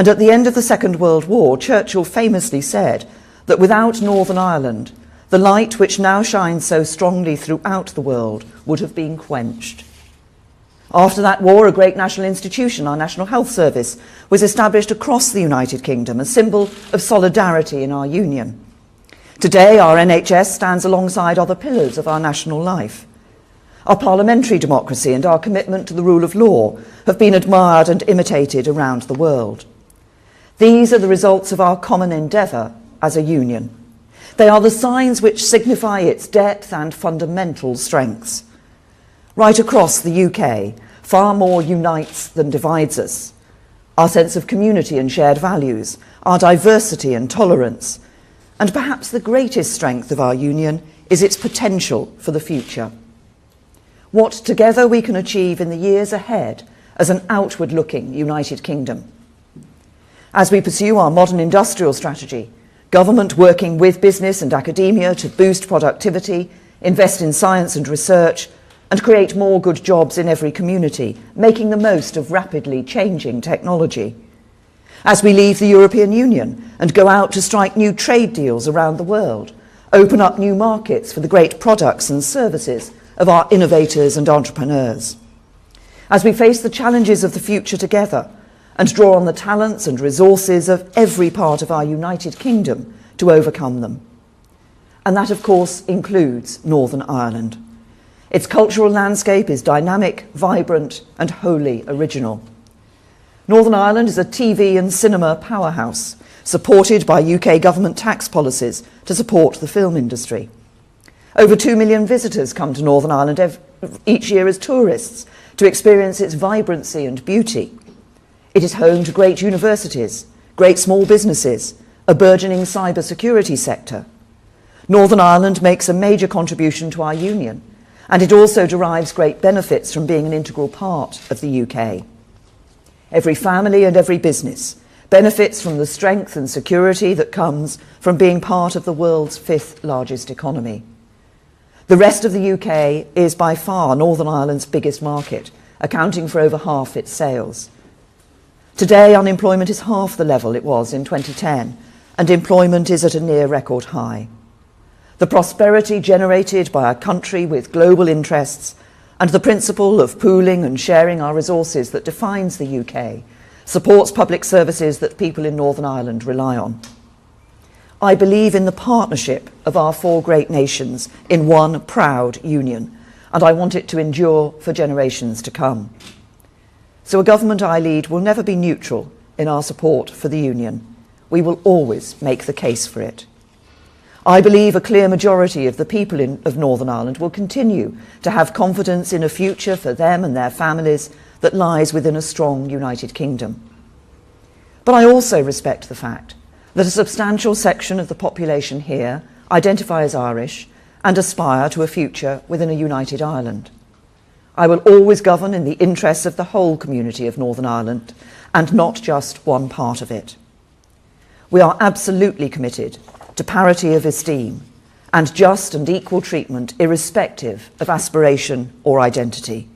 And at the end of the Second World War, Churchill famously said that without Northern Ireland, the light which now shines so strongly throughout the world would have been quenched. After that war, a great national institution, our National Health Service, was established across the United Kingdom, a symbol of solidarity in our union. Today, our NHS stands alongside other pillars of our national life. Our parliamentary democracy and our commitment to the rule of law have been admired and imitated around the world. These are the results of our common endeavour as a union. They are the signs which signify its depth and fundamental strengths. Right across the UK, far more unites than divides us. Our sense of community and shared values, our diversity and tolerance, and perhaps the greatest strength of our union is its potential for the future. What together we can achieve in the years ahead as an outward-looking United Kingdom. As we pursue our modern industrial strategy, government working with business and academia to boost productivity, invest in science and research, and create more good jobs in every community, making the most of rapidly changing technology. As we leave the European Union and go out to strike new trade deals around the world, open up new markets for the great products and services of our innovators and entrepreneurs. As we face the challenges of the future together and draw on the talents and resources of every part of our United Kingdom to overcome them. And that, of course, includes Northern Ireland. Its cultural landscape is dynamic, vibrant, and wholly original. Northern Ireland is a TV and cinema powerhouse, supported by UK government tax policies to support the film industry. Over 2 million visitors come to Northern Ireland each year as tourists to experience its vibrancy and beauty. It is home to great universities, great small businesses, a burgeoning cybersecurity sector. Northern Ireland makes a major contribution to our union, and it also derives great benefits from being an integral part of the UK. Every family and every business benefits from the strength and security that comes from being part of the world's 5th largest economy. The rest of the UK is by far Northern Ireland's biggest market, accounting for over half its sales. Today, unemployment is half the level it was in 2010, and employment is at a near record high. The prosperity generated by a country with global interests and the principle of pooling and sharing our resources that defines the UK supports public services that people in Northern Ireland rely on. I believe in the partnership of our 4 great nations in one proud union, and I want it to endure for generations to come. So a government I lead will never be neutral in our support for the union. We will always make the case for it. I believe a clear majority of the people of Northern Ireland will continue to have confidence in a future for them and their families that lies within a strong United Kingdom. But I also respect the fact that a substantial section of the population here identify as Irish and aspire to a future within a united Ireland. I will always govern in the interests of the whole community of Northern Ireland and not just one part of it. We are absolutely committed to parity of esteem and just and equal treatment irrespective of aspiration or identity.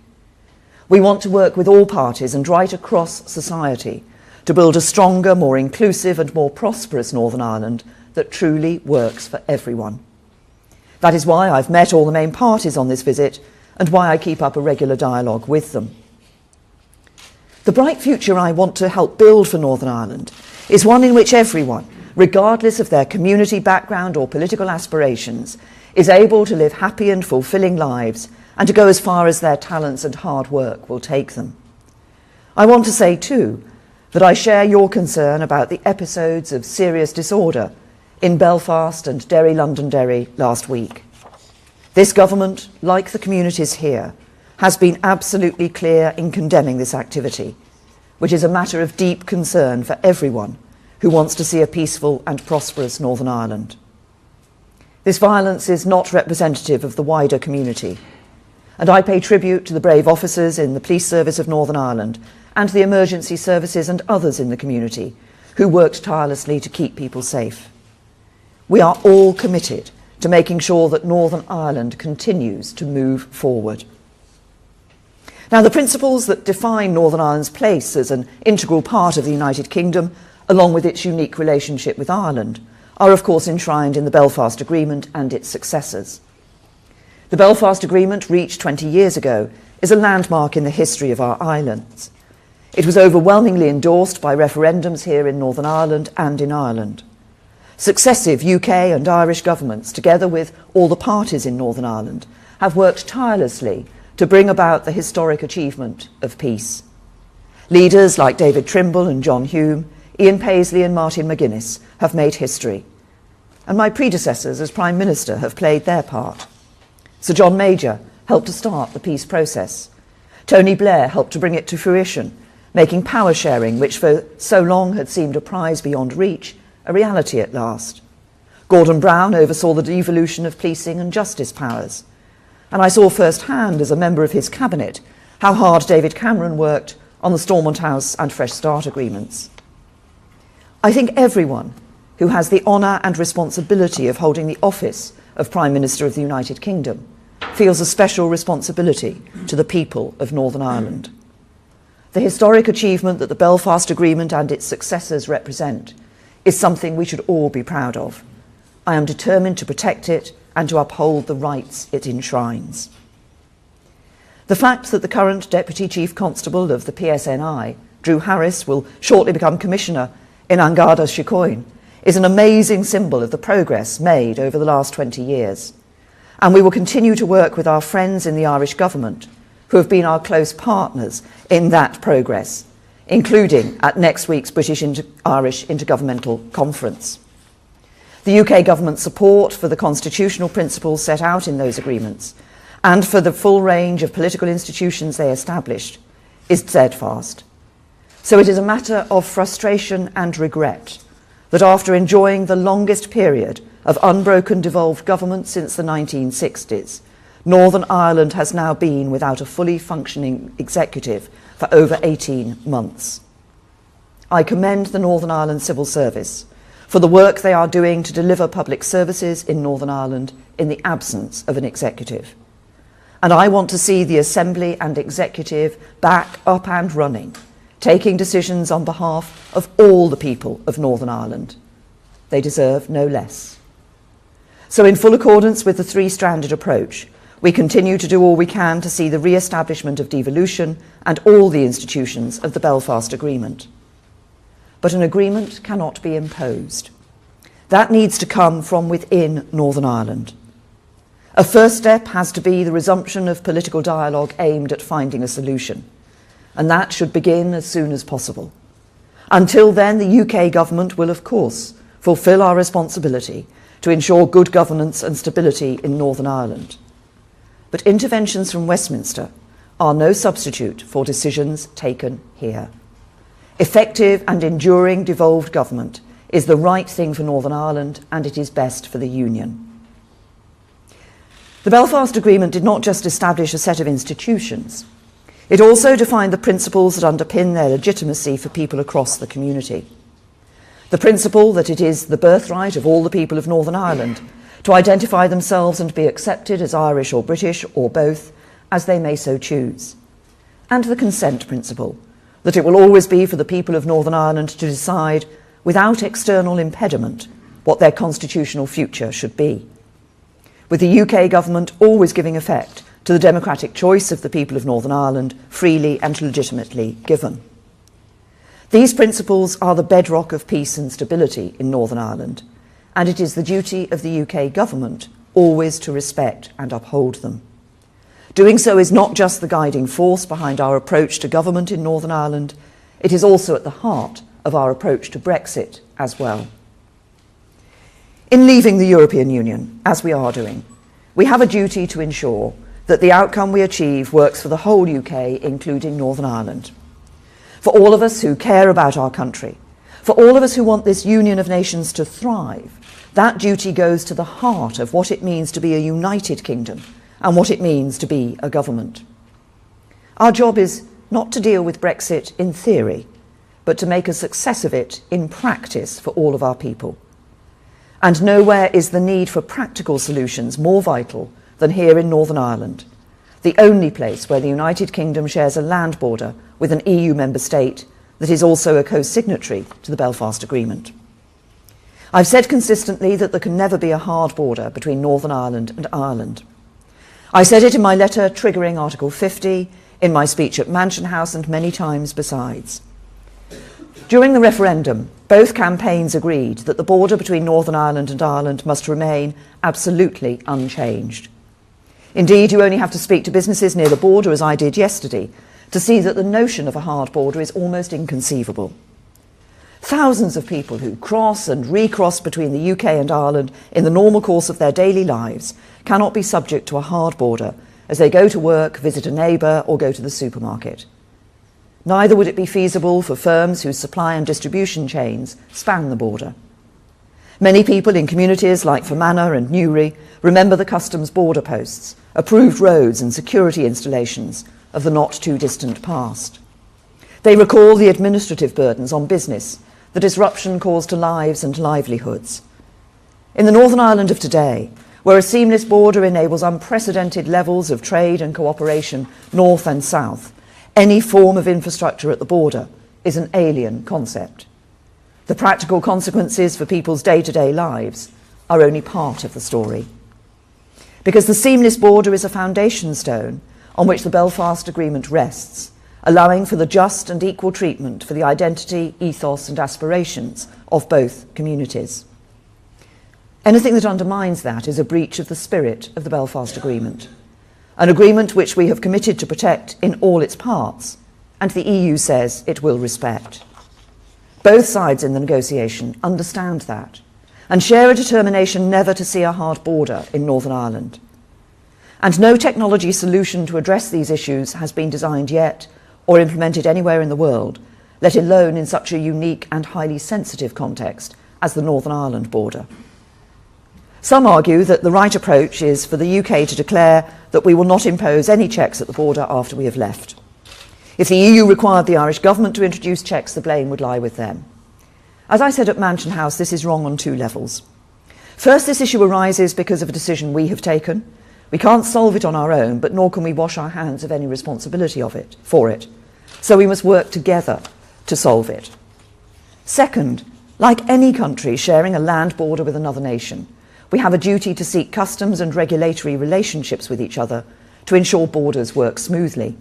We want to work with all parties and right across society to build a stronger, more inclusive and more prosperous Northern Ireland that truly works for everyone. That is why I've met all the main parties on this visit and why I keep up a regular dialogue with them. The bright future I want to help build for Northern Ireland is one in which everyone, regardless of their community background or political aspirations, is able to live happy and fulfilling lives and to go as far as their talents and hard work will take them. I want to say too that I share your concern about the episodes of serious disorder in Belfast and Derry Londonderry last week. This government, like the communities here, has been absolutely clear in condemning this activity, which is a matter of deep concern for everyone who wants to see a peaceful and prosperous Northern Ireland. This violence is not representative of the wider community, and I pay tribute to the brave officers in the Police Service of Northern Ireland and the emergency services and others in the community who worked tirelessly to keep people safe. We are all committed to making sure that Northern Ireland continues to move forward. Now, the principles that define Northern Ireland's place as an integral part of the United Kingdom, along with its unique relationship with Ireland, are of course enshrined in the Belfast Agreement and its successors. The Belfast Agreement, reached 20 years ago, is a landmark in the history of our islands. It was overwhelmingly endorsed by referendums here in Northern Ireland and in Ireland. Successive UK and Irish governments, together with all the parties in Northern Ireland, have worked tirelessly to bring about the historic achievement of peace. Leaders like David Trimble and John Hume, Ian Paisley and Martin McGuinness have made history. And my predecessors as Prime Minister have played their part. Sir John Major helped to start the peace process. Tony Blair helped to bring it to fruition, making power sharing, which for so long had seemed a prize beyond reach, a reality at last. Gordon Brown oversaw the devolution of policing and justice powers. And I saw firsthand, as a member of his cabinet, how hard David Cameron worked on the Stormont House and Fresh Start agreements. I think everyone who has the honour and responsibility of holding the office of Prime Minister of the United Kingdom feels a special responsibility to the people of Northern Ireland. The historic achievement that the Belfast Agreement and its successors represent is something we should all be proud of. I am determined to protect it and to uphold the rights it enshrines. The fact that the current Deputy Chief Constable of the PSNI, Drew Harris, will shortly become Commissioner in An Garda Síochána is an amazing symbol of the progress made over the last 20 years. And we will continue to work with our friends in the Irish Government, who have been our close partners in that progress, including at next week's British-Irish Intergovernmental Conference. The UK Government's support for the constitutional principles set out in those agreements and for the full range of political institutions they established is steadfast. So it is a matter of frustration and regret that after enjoying the longest period of unbroken devolved government since the 1960s, Northern Ireland has now been without a fully functioning executive for over 18 months. I commend the Northern Ireland Civil Service for the work they are doing to deliver public services in Northern Ireland in the absence of an executive. And I want to see the Assembly and Executive back up and running, taking decisions on behalf of all the people of Northern Ireland. They deserve no less. So in full accordance with the three-stranded approach, we continue to do all we can to see the re-establishment of devolution and all the institutions of the Belfast Agreement. But an agreement cannot be imposed. That needs to come from within Northern Ireland. A first step has to be the resumption of political dialogue aimed at finding a solution, and that should begin as soon as possible. Until then, the UK Government will, of course, fulfil our responsibility to ensure good governance and stability in Northern Ireland. But interventions from Westminster are no substitute for decisions taken here. Effective and enduring devolved government is the right thing for Northern Ireland, and it is best for the Union. The Belfast Agreement did not just establish a set of institutions. It also defined the principles that underpin their legitimacy for people across the community. The principle that it is the birthright of all the people of Northern Ireland to identify themselves and be accepted as Irish or British or both, as they may so choose. And the consent principle, that it will always be for the people of Northern Ireland to decide, without external impediment, what their constitutional future should be. With the UK Government always giving effect to the democratic choice of the people of Northern Ireland, freely and legitimately given. These principles are the bedrock of peace and stability in Northern Ireland, and it is the duty of the UK Government always to respect and uphold them. Doing so is not just the guiding force behind our approach to government in Northern Ireland, it is also at the heart of our approach to Brexit as well. In leaving the European Union, as we are doing, we have a duty to ensure that the outcome we achieve works for the whole UK, including Northern Ireland. For all of us who care about our country, for all of us who want this union of nations to thrive, that duty goes to the heart of what it means to be a united kingdom and what it means to be a government. Our job is not to deal with Brexit in theory, but to make a success of it in practice for all of our people. And nowhere is the need for practical solutions more vital than here in Northern Ireland. the only place where the United Kingdom shares a land border with an EU member state that is also a co-signatory to the Belfast Agreement. I've said consistently that there can never be a hard border between Northern Ireland and Ireland. I said it in my letter triggering Article 50, in my speech at Mansion House, and many times besides. During the referendum, both campaigns agreed that the border between Northern Ireland and Ireland must remain absolutely unchanged. Indeed, you only have to speak to businesses near the border, as I did yesterday, to see that the notion of a hard border is almost inconceivable. Thousands of people who cross and recross between the UK and Ireland in the normal course of their daily lives cannot be subject to a hard border as they go to work, visit a neighbour, or go to the supermarket. Neither would it be feasible for firms whose supply and distribution chains span the border. Many people in communities like Fermanagh and Newry remember the customs border posts, approved roads and security installations of the not-too-distant past. They recall the administrative burdens on business, the disruption caused to lives and livelihoods. In the Northern Ireland of today, where a seamless border enables unprecedented levels of trade and cooperation north and south, any form of infrastructure at the border is an alien concept. The practical consequences for people's day-to-day lives are only part of the story. Because the seamless border is a foundation stone on which the Belfast Agreement rests, allowing for the just and equal treatment for the identity, ethos and aspirations of both communities. Anything that undermines that is a breach of the spirit of the Belfast Agreement, an agreement which we have committed to protect in all its parts, and the EU says it will respect. Both sides in the negotiation understand that and share a determination never to see a hard border in Northern Ireland. And no technology solution to address these issues has been designed yet or implemented anywhere in the world, let alone in such a unique and highly sensitive context as the Northern Ireland border. Some argue that the right approach is for the UK to declare that we will not impose any checks at the border after we have left. If the EU required the Irish government to introduce checks, the blame would lie with them. As I said at Mansion House, this is wrong on two levels. First, this issue arises because of a decision we have taken. We can't solve it on our own, but nor can we wash our hands of any responsibility for it. So we must work together to solve it. Second, like any country sharing a land border with another nation, we have a duty to seek customs and regulatory relationships with each other to ensure borders work smoothly.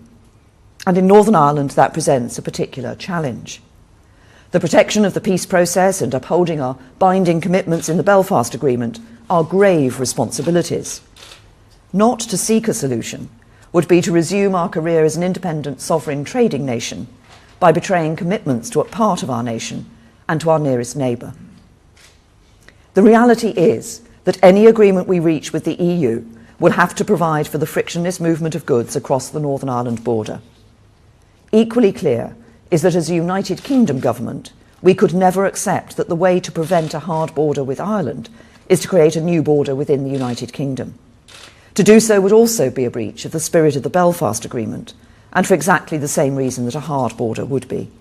And in Northern Ireland, that presents a particular challenge. The protection of the peace process and upholding our binding commitments in the Belfast Agreement are grave responsibilities. Not to seek a solution would be to resume our career as an independent sovereign trading nation by betraying commitments to a part of our nation and to our nearest neighbour. The reality is that any agreement we reach with the EU will have to provide for the frictionless movement of goods across the Northern Ireland border. Equally clear is that as a United Kingdom government, we could never accept that the way to prevent a hard border with Ireland is to create a new border within the United Kingdom. To do so would also be a breach of the spirit of the Belfast Agreement, and for exactly the same reason that a hard border would be.